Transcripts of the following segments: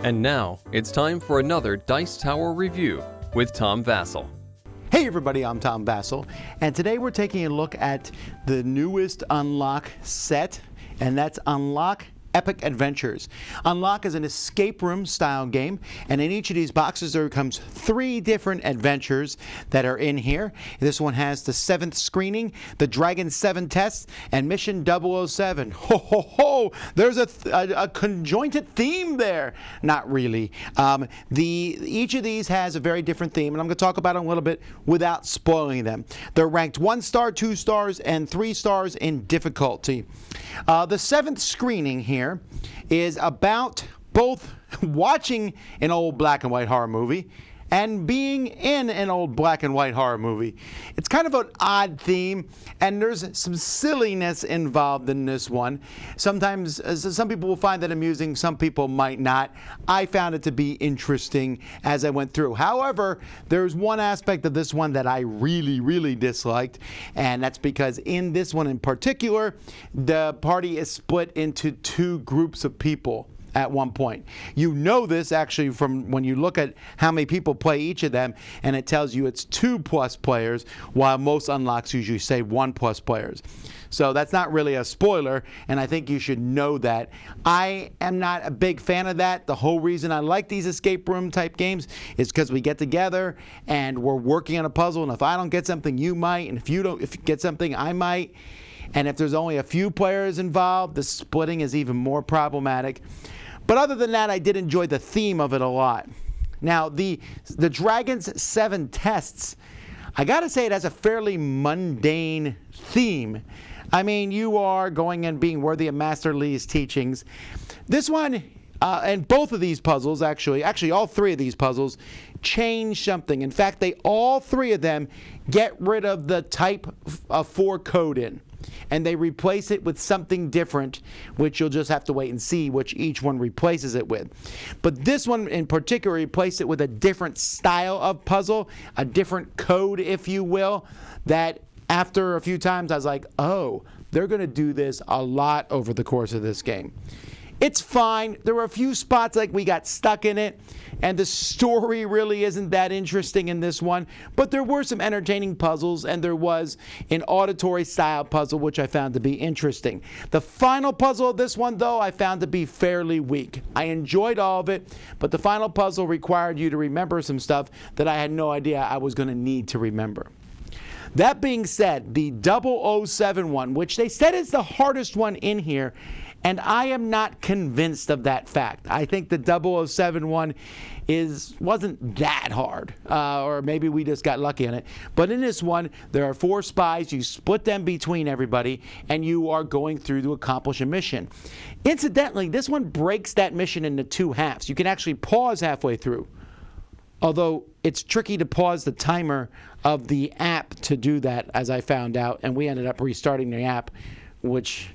And now, it's time for another Dice Tower review with Tom Vasel. Hey everybody, I'm Tom Vasel, and today we're taking a look at the newest Unlock set, and that's Unlock Epic Adventures. Unlock is an escape room style game, and in each of these boxes there comes 3 different adventures that are in here. This one has the 7th screening, the Dragon 7 test, and Mission 007. Ho ho ho! There's a conjointed theme there. Not really. Each of these has a very different theme, and I'm going to talk about them a little bit without spoiling them. They're ranked 1 star, 2 stars, and 3 stars in difficulty. The 7th screening here is about both watching an old black and white horror movie and being in an old black and white horror movie. It's kind of an odd theme, and there's some silliness involved in this one. Sometimes some people will find that amusing, some people might not. I found it to be interesting as I went through. However, there's one aspect of this one that I really disliked, and that's because in this one in particular, the party is split into 2 groups of people at one point. You know this actually from when you look at how many people play each of them, and it tells you it's 2+ players, while most unlocks usually say 1+ players. So that's not really a spoiler, and I think you should know that. I am not a big fan of that. The whole reason I like these escape room type games is because we get together and we're working on a puzzle, and if I don't get something, you might, and if you get something, I might. And if there's only a few players involved, the splitting is even more problematic. But other than that, I did enjoy the theme of it a lot. Now, the Dragon's 7 tests, I gotta say it has a fairly mundane theme. I mean, you are going and being worthy of Master Lee's teachings. This one, and both of these puzzles, actually all 3 of these puzzles, change something. In fact, all 3 of them get rid of the type 4 code in, and they replace it with something different, which you'll just have to wait and see which each one replaces it with. But this one in particular replaced it with a different style of puzzle, a different code, if you will, that after a few times I was like, oh, they're going to do this a lot over the course of this game. It's fine. There were a few spots like we got stuck in it, and the story really isn't that interesting in this one, but there were some entertaining puzzles, and there was an auditory style puzzle which I found to be interesting. The final puzzle of this one, though, I found to be fairly weak. I enjoyed all of it, but the final puzzle required you to remember some stuff that I had no idea I was going to need to remember. That being said, the 007 one, which they said is the hardest one in here, and I am not convinced of that fact. I think the 007 one wasn't that hard, or maybe we just got lucky on it. But in this one, there are 4 spies. You split them between everybody, and you are going through to accomplish a mission. Incidentally, this one breaks that mission into 2 halves. You can actually pause halfway through, although it's tricky to pause the timer of the app to do that, as I found out, and we ended up restarting the app, which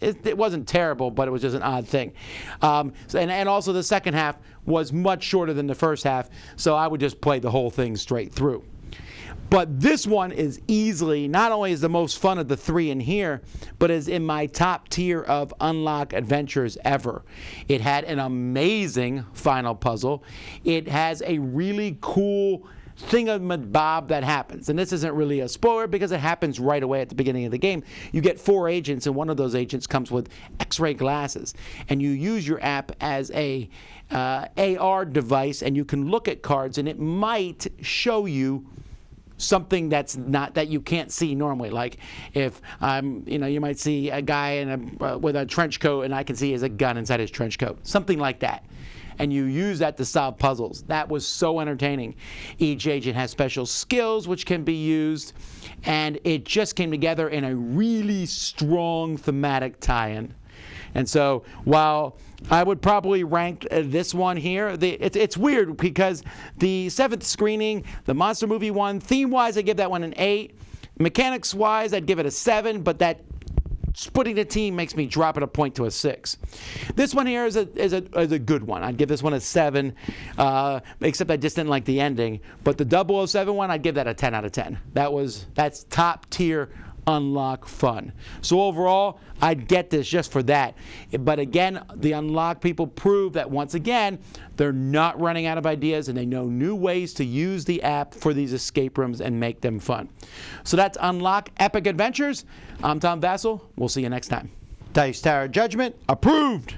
it wasn't terrible, but it was just an odd thing. And also the second half was much shorter than the first half, so I would just play the whole thing straight through. But this one is easily, not only is the most fun of the 3 in here, but is in my top tier of Unlock adventures ever. It had an amazing final puzzle. It has a really cool thingamabob that happens, and this isn't really a spoiler because it happens right away at the beginning of the game. You get 4 agents, and one of those agents comes with X-ray glasses, and you use your app as a AR device, and you can look at cards, and it might show you something that you can't see normally. Like if you might see a guy with a trench coat, and I can see he has a gun inside his trench coat, something like that. And you use that to solve puzzles. That was so entertaining. Each agent has special skills which can be used, and it just came together in a really strong thematic tie-in. And so while I would probably rank this one here, it's weird because the 7th screening, the Monster Movie one, theme-wise I give that one an 8. Mechanics-wise I'd give it a 7, but that splitting the team makes me drop it a point to a 6. This one here is a good one. I'd give this one a 7, except I just didn't like the ending. But the 007 one, I'd give that a 10 out of 10. That's top tier Unlock fun. So overall, I'd get this just for that. But again, the Unlock people prove that once again, they're not running out of ideas and they know new ways to use the app for these escape rooms and make them fun. So that's Unlock Epic Adventures. I'm Tom Vasel. We'll see you next time. Dice Tower Judgment approved.